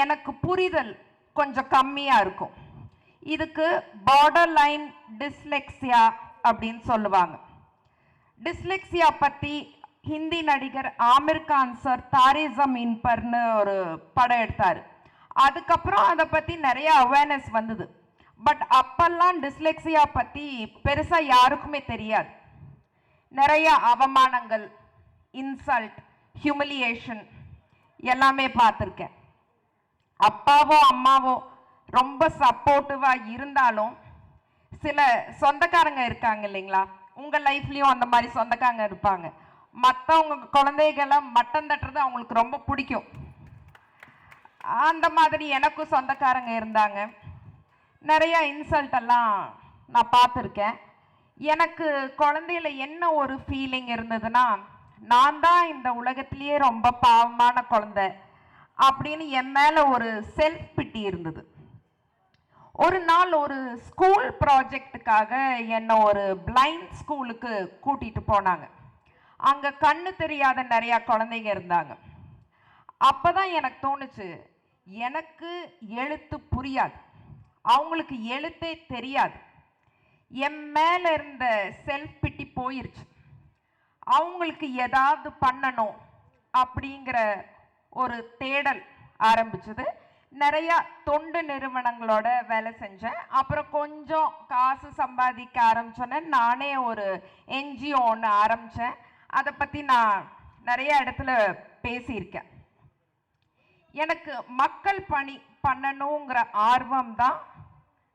எனக்கு புரிதல் கொஞ்சம் கம்மியாக இருக்கும். இதுக்கு பார்டர் லைன் டிஸ்லெக்சியா அப்படின்னு சொல்லுவாங்க. டிஸ்லெக்சியா பற்றி ஹிந்தி நடிகர் ஆமிர் கான் சார் தாரே ஜமீன் பர்னு ஒரு படம் எடுத்தார். அதுக்கப்புறம் அதை பற்றி நிறைய அவேர்னஸ் வந்தது. பட் அப்பெல்லாம் டிஸ்லெக்சியா பற்றி பெருசாக யாருக்குமே தெரியாது. நிறைய அவமானங்கள், இன்சல்ட், ஹியூமிலியேஷன் எல்லாமே பார்த்துருக்கேன். அப்பாவோ அம்மாவோ ரொம்ப சப்போர்ட்டிவாக இருந்தாலும் சில சொந்தக்காரங்க இருக்காங்க இல்லைங்களா, உங்கள் லைஃப்லேயும் அந்த மாதிரி சொந்தக்காரங்க இருப்பாங்க. மற்றவங்க குழந்தைகளை மட்டம் தட்டுறது அவங்களுக்கு ரொம்ப பிடிக்கும். அந்த மாதிரி எனக்கும் சொந்தக்காரங்க இருந்தாங்க. நிறைய இன்சல்ட் எல்லாம் நான் பார்த்துருக்கேன். எனக்கு குழந்தையில என்ன ஒரு ஃபீலிங் இருந்ததுன்னா, நான் தான் இந்த உலகத்திலேயே ரொம்ப பாவமான குழந்தை அப்படின்னு என் மேலே ஒரு செல்ஃப் பிட்டி இருந்தது. ஒரு நாள் ஒரு ஸ்கூல் ப்ராஜெக்டுக்காக என்னை ஒரு பிளைண்ட் ஸ்கூலுக்கு கூட்டிகிட்டு போனாங்க. அங்கே கண்ணு தெரியாத நிறையா குழந்தைங்க இருந்தாங்க. அப்போ தான் எனக்கு தோணுச்சு, எனக்கு எழுத்து புரியாது, அவங்களுக்கு எழுத்தே தெரியாது. என் மேலே இருந்த செல்ஃப் பிட்டி போயிருச்சு. அவங்களுக்கு ஏதாவது பண்ணணும் அப்படிங்கிற ஒரு தேடல் ஆரம்பிச்சது. நிறையா தொண்டு நிறுவனங்களோட வேலை செஞ்சேன். அப்புறம் கொஞ்சம் காசு சம்பாதிக்க ஆரம்பிச்சோன்னே நானே ஒரு என்ஜிஓ ஒன்று ஆரம்பித்தேன். அதை பற்றி நான் நிறைய இடத்துல பேசியிருக்கேன். எனக்கு மக்கள் பணி பண்ணணுங்கிற ஆர்வம் தான்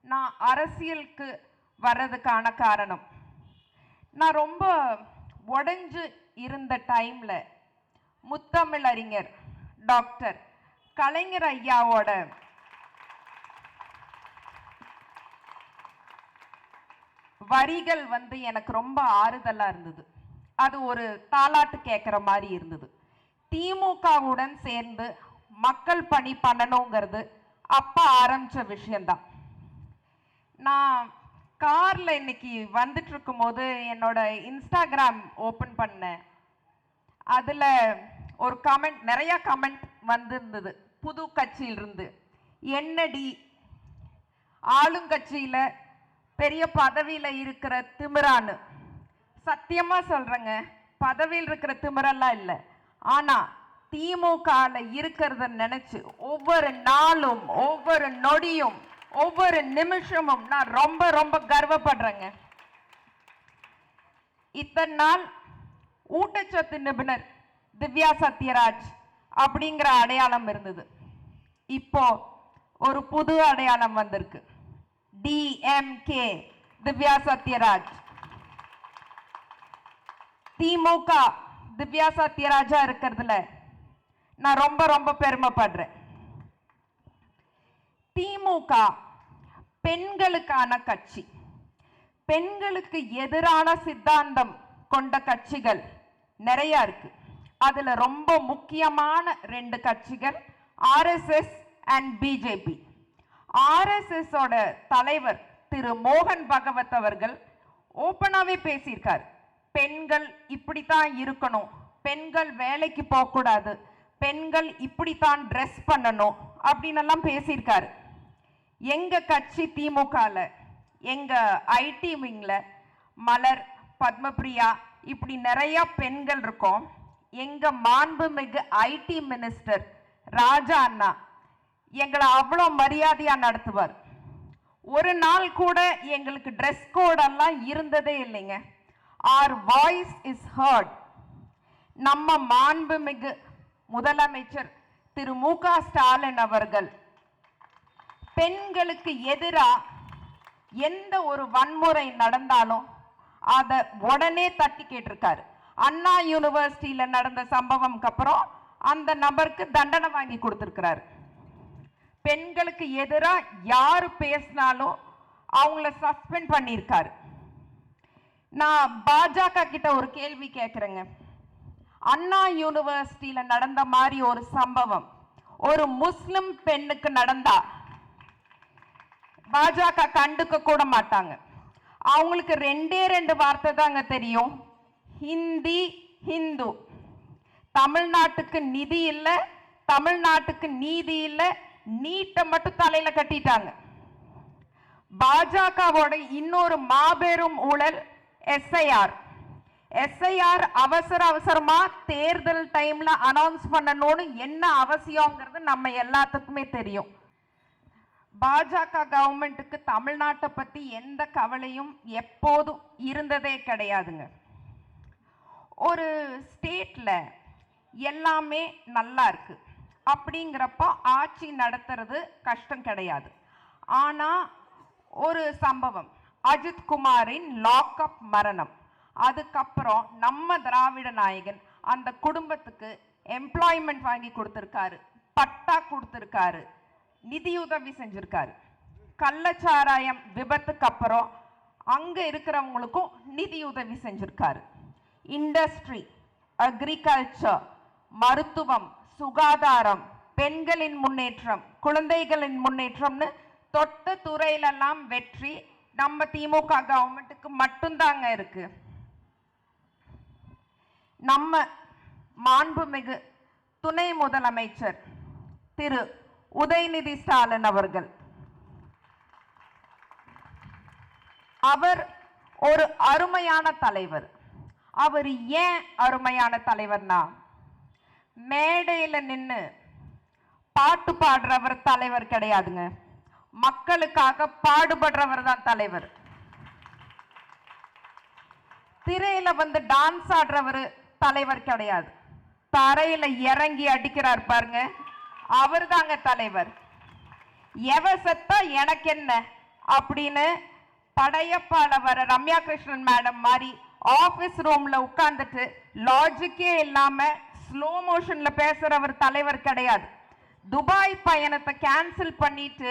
நான் அரசியலுக்கு வர்றதுக்கான காரணம். நான் ரொம்ப உடைஞ்சு இருந்த டைமில் முத்தமிழறிஞர் டாக்டர் கலைஞர் ஐயாவோட வரிகள் எனக்கு ரொம்ப ஆறுதலாக இருந்தது. அது ஒரு தாலாட்டு கேட்குற மாதிரி இருந்தது. திமுகவுடன் சேர்ந்து மக்கள் பணி பண்ணணுங்கிறது அப்போ ஆரம்பித்த விஷயந்தான். நான் காரில் இன்னைக்கு வந்துட்டு இருக்கும்போது என்னோட இன்ஸ்டாகிராம் ஓப்பன் பண்ணேன். அதில் ஒரு கமெண்ட், நிறையா கமெண்ட் வந்திருந்தது புது கட்சியிலிருந்து. என்னடி ஆளுங்கட்சியில் பெரிய பதவியில் இருக்கிற திமிரான்னு. சத்தியமாக சொல்கிறேங்க, பதவியில் இருக்கிற திமிரெல்லாம் இல்லை. ஆனால் திமுகவில் இருக்கிறத நினச்சி ஒவ்வொரு நாளும், ஒவ்வொரு நொடியும், ஒவ்வொரு நிமிஷமும் நான் ரொம்ப ரொம்ப கர்வப்படுறேங்க. இத்தனை நாள் ஊட்டச்சத்து நிபுணர் திவ்யா சத்யராஜ் அப்படிங்கிற அடையாளம் இருந்தது. இப்போ ஒரு புது அடையாளம் வந்திருக்கு, டிஎம்கே திவ்யா சத்யராஜ். திமுக திவ்யா சத்யராஜா இருக்கிறதுல நான் ரொம்ப ரொம்ப பெருமைப்படுறேன். திமுக பெண்களுக்கான கட்சி. பெண்களுக்கு எதிரான சித்தாந்தம் கொண்ட கட்சிகள் நிறைய இருக்கு. அதுல ரொம்ப முக்கியமான 2 கட்சிகள் ஆர்எஸ்எஸ் அண்ட் பிஜேபி. ஆர்எஸ்எஸ் ஓட தலைவர் திரு மோகன் பகவத் அவர்கள் ஓப்பனாவே பேசியிருக்கார். பெண்கள் இப்படித்தான் இருக்கணும், பெண்கள் வேலைக்கு போகக்கூடாது, பெண்கள் இப்படித்தான் ட்ரெஸ் பண்ணணும் அப்படின்னு எல்லாம் பேசியிருக்காரு. எங்க கட்சி திமுகல, எங்க ஐடி விங்ல மலர், பத்மபிரியா இப்படி நிறைய பெண்கள் இருக்கோம். எங்க மாண்புமிகு ஐடி மினிஸ்டர் ராஜா அண்ணா எங்களை அவ்வளோ மரியாதையா நடத்துவார். ஒரு நாள் கூட எங்களுக்கு ட்ரெஸ் கோடெல்லாம் இருந்ததே இல்லைங்க. Our voice is heard. நம்ம மாண்புமிகு முதலமைச்சர் திரு மு.க. ஸ்டாலின் அவர்கள் பெண்களுக்கு எதிராக எந்த ஒரு வன்முறை நடந்தாலும் அதை உடனே தட்டி கேட்டிருக்காரு. அண்ணா யூனிவர்சிட்டியில நடந்த சம்பவம்க்கு அப்புறம் அந்த நபருக்கு தண்டனை வாங்கி கொடுத்திருக்கிறாரு. பெண்களுக்கு எதிராக யாரு பேசினாலும் அவங்கள சஸ்பெண்ட் பண்ணியிருக்காரு. நான் பாஜக கிட்ட ஒரு கேள்வி கேட்கிறேங்க. அண்ணா யூனிவர்சிட்டியில நடந்த மாதிரி ஒரு சம்பவம் ஒரு முஸ்லிம் பெண்ணுக்கு நடந்தா பாஜக கண்டுக்க கூட மாட்டாங்க. அவங்களுக்கு 2 வார்த்தை தாங்க தெரியும், ஹிந்தி, ஹிந்து. தமிழ்நாட்டுக்கு நிதி இல்லை, தமிழ்நாட்டுக்கு நீதி இல்லை, நீட்டை மட்டும் தலையில கட்டிட்டாங்க. பாஜகவோட இன்னொரு மாபெரும் ஊழல் எஸ்ஐஆர். எஸ்ஐஆர் அவசரமா தேர்தல் டைம்ல அனௌன்ஸ் பண்ணணும்னு என்ன அவசியம்ங்கிறது நம்ம எல்லாத்துக்குமே தெரியும். பாஜக கவர்மெண்ட்டுக்கு தமிழ்நாட்டை பத்தி எந்த கவலையும் எப்போதும் இருந்ததே கிடையாதுங்க. ஒரு ஸ்டேட்ல எல்லாமே நல்லா இருக்கு அப்படிங்கிறப்ப ஆட்சி நடத்துறது கஷ்டம் கிடையாது. ஆனா ஒரு சம்பவம், அஜித் குமாரின் லாக்அப் மரணம், அதுக்கப்புறம் நம்ம திராவிட நாயகன் அந்த குடும்பத்துக்கு எம்ப்ளாய்மெண்ட் வாங்கி கொடுத்திருக்காரு, பட்டா கொடுத்திருக்காரு, நிதியுதவி செஞ்சிருக்காரு. கள்ளச்சாராயம் விபத்துக்கு அப்புறம் அங்க இருக்கிறவங்களுக்கும் நிதியுதவி செஞ்சிருக்காரு. இண்டஸ்ட்ரி, அக்ரிகல்ச்சர், மருத்துவம், சுகாதாரம், பெண்களின் முன்னேற்றம், குழந்தைகளின் முன்னேற்றம்னு தொட்ட துறையிலெல்லாம் வெற்றி நம்ம திமுக கவர்மெண்ட்டுக்கு மட்டும்தாங்க இருக்கு. நம்ம மாண்புமிகு துணை முதலமைச்சர் திரு உதயநிதி ஸ்டாலின் அவர்கள், அவர் ஒரு அருமையான தலைவர். அவர் ஏன் அருமையான தலைவர்னா, மேடையில் நின்று பாட்டு பாடுறவர் தலைவர் கிடையாதுங்க, மக்களுக்காக பாடுபடுறவர் தான் தலைவர். திரையில வந்து டான்ஸ் ஆடுறவர் தலைவர் கிடையாது, தரையில இறங்கி அடிக்கிறார் பாருங்க, அவர் தாங்க தலைவர். எவ செத்தா எனக்கு என்ன அப்படின்னு படையப்பால வர ரம்யா கிருஷ்ணன் மேடம் மாதிரி ஆபீஸ் ரூம்ல உட்கார்ந்துட்டு லாஜிக்கே இல்லாம ஸ்லோ மோஷன்ல பேசுறவர் தலைவர் கிடையாது. துபாய் பயணத்தை கேன்சல் பண்ணிட்டு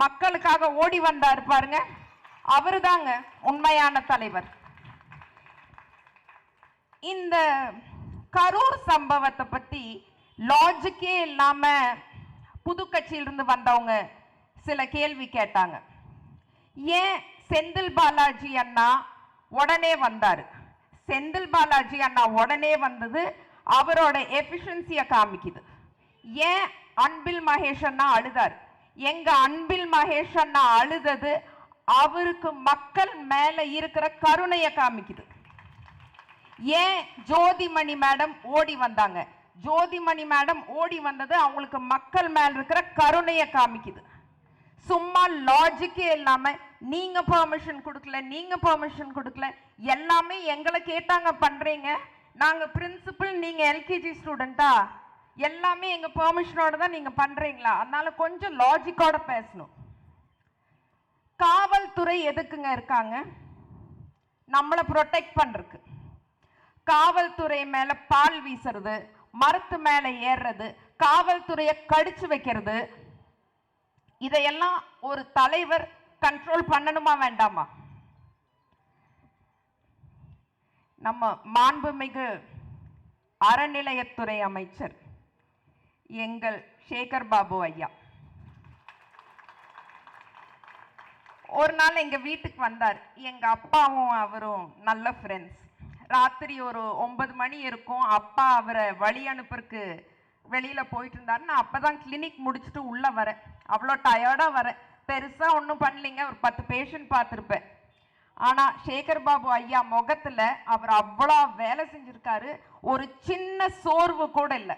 மக்களுக்காக ஓடி வந்தார் பாருங்க, அவரு தாங்க உண்மையான தலைவர். இந்த கரூர் சம்பவத்தை பத்தி லாஜிக்கே இல்லாம புது கட்சியிலிருந்து வந்தவங்க சில கேள்வி கேட்டாங்க. ஏன் செந்தில் பாலாஜி அண்ணா உடனே வந்தாரு? செந்தில் பாலாஜி அண்ணா உடனே வந்தது அவரோட எஃபிஷியன்சியை காமிக்குது. ஏன் அன்பில் மகேஷ் அண்ணா அழுதார்? எங்க அன்பில் மகேஷ் அண்ணா அழுதது அவருக்கு மக்கள் மேல இருக்கிற கருணையை காமிக்குது. ஏன் ஜோதிமணி மேடம் ஓடி வந்தாங்க? ஜோதிமணி மேடம் ஓடி வந்தது அவங்களுக்கு மக்கள் மேல இருக்கிற கருணையை காமிக்குது. சும்மா லாஜிக்கே இல்லாம நீங்க பெர்மிஷன் கொடுக்கல, நீங்க பெர்மிஷன் கொடுக்கல, எல்லாமே எங்களை கேட்டாங்க பண்றீங்க, நாங்க பிரின்சிபல், நீங்க எல்கேஜி ஸ்டூடெண்டா, எல்லாமே எங்க பெர்மிஷனோட தான் நீங்க பண்றீங்களா? அதனால கொஞ்சம் லாஜிக்கோட பேசணும். காவல்துறை எதுக்குங்க இருக்காங்க? நம்மளை ப்ரொடெக்ட் பண்றதுக்கு. காவல்துறை மேல பால் வீசுறது, மரத்து மேல ஏறுறது, காவல்துறையை கடிச்சு வைக்கிறது, இதையெல்லாம் ஒரு தலைவர் கண்ட்ரோல் பண்ணணுமா வேண்டாமா? நம்ம மாண்புமிகு அறநிலையத்துறை அமைச்சர் எங்கள் சேகர் பாபு ஐயா ஒரு நாள் எங்க வீட்டுக்கு வந்தார். எங்க அப்பாவும் அவரும் நல்ல ஃப்ரெண்ட்ஸ். ராத்திரி ஒரு 9 மணி இருக்கும். அப்பா அவரை வழி அனுப்புறதுக்கு வெளியில போயிட்டு இருந்தாரு. நான் அப்பதான் கிளினிக் முடிச்சுட்டு உள்ள வரேன். அவ்வளோ டயர்டா வரேன். பெருசா ஒன்றும் பண்ணலிங்க, ஒரு 10 பேஷண்ட் பார்த்துருப்பேன். ஆனா சேகர் பாபு ஐயா முகத்துல அவர் அவ்வளோ வேலை செஞ்சிருக்காரு, ஒரு சின்ன சோர்வு கூட இல்லை.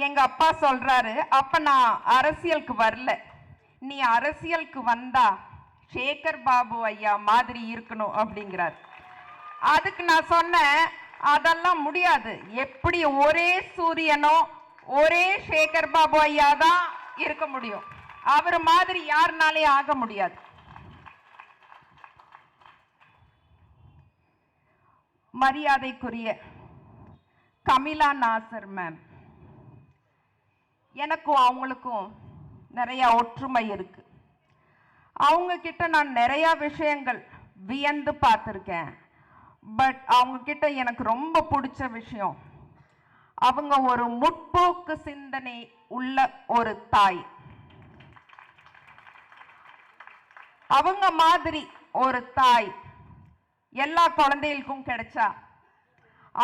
எங்க அப்பா சொல்றாரு, அப்ப நான் அரசியலுக்கு வரல, நீ அரசியலுக்கு வந்தா சேகர் பாபு ஐயா மாதிரி இருக்கணும் அப்படிங்கிறார். அதுக்கு நான் சொன்னேன், அதெல்லாம் முடியாது, எப்படி ஒரே சூரியனோ ஒரே சேகர் பாபு ஐயா தான் இருக்க முடியும், அவர் மாதிரி யாருனாலே ஆக முடியாது. மரியாதைக்குரிய கமிலா நாசர் மேம், எனக்கும் அவங்களுக்கும் நிறைய ஒற்றுமை இருக்கு. அவங்க கிட்ட நான் நிறைய விஷயங்கள் வியந்து பார்த்துருக்கேன். பட் அவங்க கிட்ட எனக்கு ரொம்ப பிடிச்ச விஷயம், அவங்க ஒரு முற்போக்கு சிந்தனை உள்ள ஒரு தாய். அவங்க மாதிரி ஒரு தாய் எல்லா குழந்தைகளுக்கும் கிடைச்சா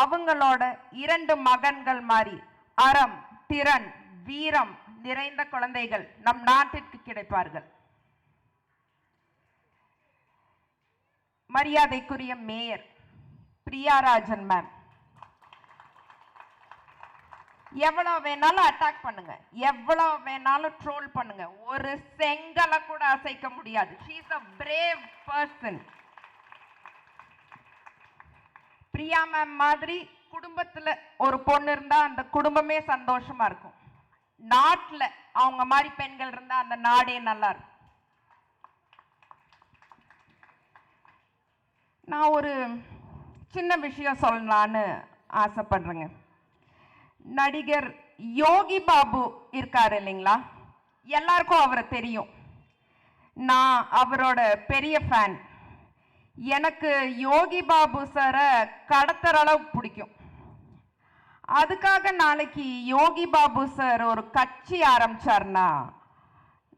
அவங்களோட 2 மகன்கள் மாதிரி அறம், திறன், வீரம் நிறைந்த குழந்தைகள் நம் நாட்டிற்கு கிடைப்பார்கள். மரியாதைக்குரிய மேயர் பிரியாராஜன் மேம், எவ்வளவு வேணாலும் அட்டாக் பண்ணுங்க, எவ்வளவு வேணாலும் ட்ரோல் பண்ணுங்க, ஒரு செங்கலை கூட அசைக்க முடியாது. she is a brave person. Priya ma'am மாதிரி குடும்பத்துல ஒரு பொண்ணு இருந்தா அந்த குடும்பமே சந்தோஷமா இருக்கும். நாட்டுல அவங்க மாதிரி பெண்கள் இருந்தா அந்த நாடே நல்லா இருக்கும். நான் ஒரு சின்ன விஷயம் சொல்லலான்னு ஆசைப்படுறேங்க. நடிகர் யோகி பாபு இருக்காரு இல்லைங்களா, எல்லாருக்கும் அவரை தெரியும். நான் அவரோட பெரிய ஃபேன். எனக்கு யோகி பாபு சாரை கடத்துற அளவுக்கு பிடிக்கும். அதுக்காக நாளைக்கு யோகி பாபு சார் ஒரு கட்சி ஆரம்பிச்சார்னா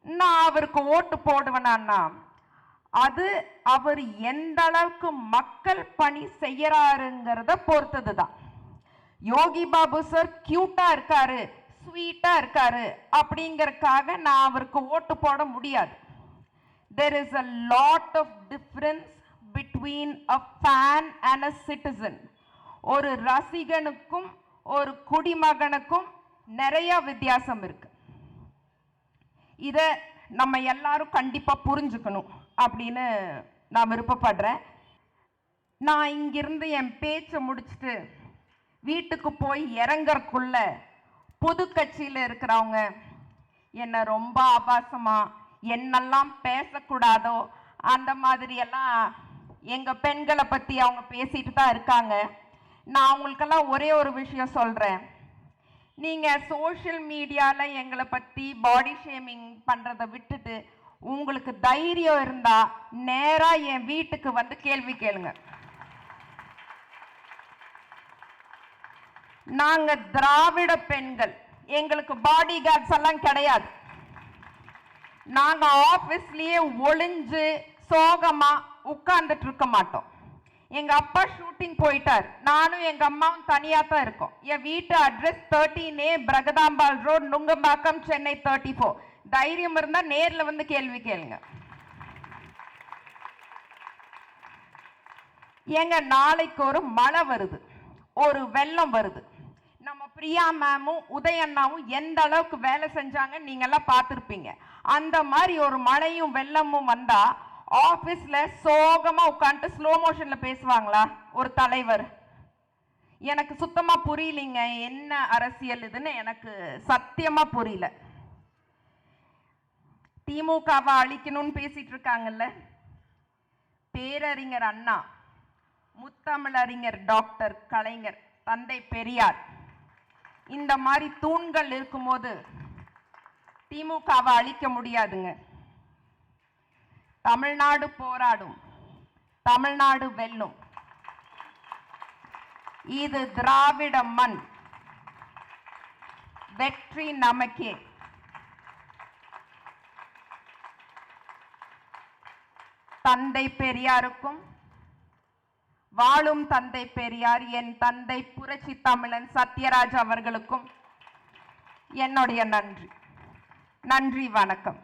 நான் அவருக்கு ஓட்டு போடுவேனா, அது அவர் எந்த அளவுக்கு மக்கள் பணி செய்யறாருங்கிறத பொறுத்தது தான். யோகி பாபு சார் கியூட்டா இருக்காரு, ஸ்வீட்டா இருக்காரு அப்படிங்கறதுக்காக நான் அவருக்கு ஓட்டு போட முடியாது. There is a lot of difference between a fan and a citizen. ஒரு ரசிகனுக்கும் ஒரு குடிமகனுக்கும் நிறைய வித்தியாசம் இருக்கு. இத நம்ம எல்லாரும் கண்டிப்பா புரிஞ்சுக்கணும் அப்படின்னு நான் விருப்பப்படுறேன். நான் இங்கிருந்து என் பேச்சை முடிச்சுட்டு வீட்டுக்கு போய் இறங்கறக்குள்ள புது கட்சியில் இருக்கிறவங்க என்னை ரொம்ப ஆபாசமா என்னெல்லாம் பேசக்கூடாதோ அந்த மாதிரி எல்லாம் எங்க பெண்களை பத்தி அவங்க பேசிட்டு தான் இருக்காங்க. நான் அவங்களுக்கெல்லாம் ஒரே ஒரு விஷயம் சொல்றேன். நீங்க சோஷியல் மீடியால எங்களை பத்தி பாடி ஷேமிங் பண்றதை விட்டுட்டு உங்களுக்கு தைரியம் இருந்தா நேரா என் வீட்டுக்கு வந்து கேள்வி கேளுங்க. நாங்க திராவிட பெண்கள், எங்களுக்கு பாடி கார்ட்ஸ் எல்லாம் கிடையாது. நாங்க ஆபீஸ்லயே ஒளிஞ்சு சோகமா உட்கார்ந்துட்டு இருக்க மாட்டோம். எங்க அப்பா ஷூட்டிங் போயிட்டார், நானும் எங்க அம்மாவும் தனியா தான் இருக்கோம். என் வீட்டு address 13A Brahadambal road, Nungambakkam, Chennai 34. தைரியம் இருந்தா நேர்ல வந்து கேள்வி கேளுங்க. எங்க நாளைக்கு ஒரு மழை வருது, ஒரு வெள்ளம் வருது. நம்ம பிரியா மேமும் உதயண்ணாவும் எந்த அளவுக்கு வேலை செஞ்சாங்க நீங்க எல்லாம் பார்த்திருப்பீங்க. அந்த மாதிரி ஒரு மழையும் வெள்ளமும் வந்தா ஆபீஸ்ல சோகமா உட்காந்து ஸ்லோ மோஷன்ல பேசுவாங்களா ஒரு தலைவர்? எனக்கு சுத்தமா புரியலீங்க, என்ன அரசியல் இதுன்னு எனக்கு சத்தியமா புரியல. திமுகவை அழிக்கணும்னு பேசிட்டு இருக்காங்கல்ல, பேரறிஞர் அண்ணா, முத்தமிழறிஞர் டாக்டர் கலைஞர், தந்தை பெரியார், இந்த மாதிரி தூண்கள் இருக்கும்போது திமுகவை அழிக்க முடியாதுங்க. தமிழ்நாடு போராடும், தமிழ்நாடு வெல்லும். இது திராவிட மண், வெற்றி நமக்கே. தந்தை பெரியாருக்கும், வாழும் தந்தை பெரியார், என் தந்தை புரட்சி தமிழன் சத்யராஜ் அவர்களுக்கும் என்னுடைய நன்றி. நன்றி, வணக்கம்.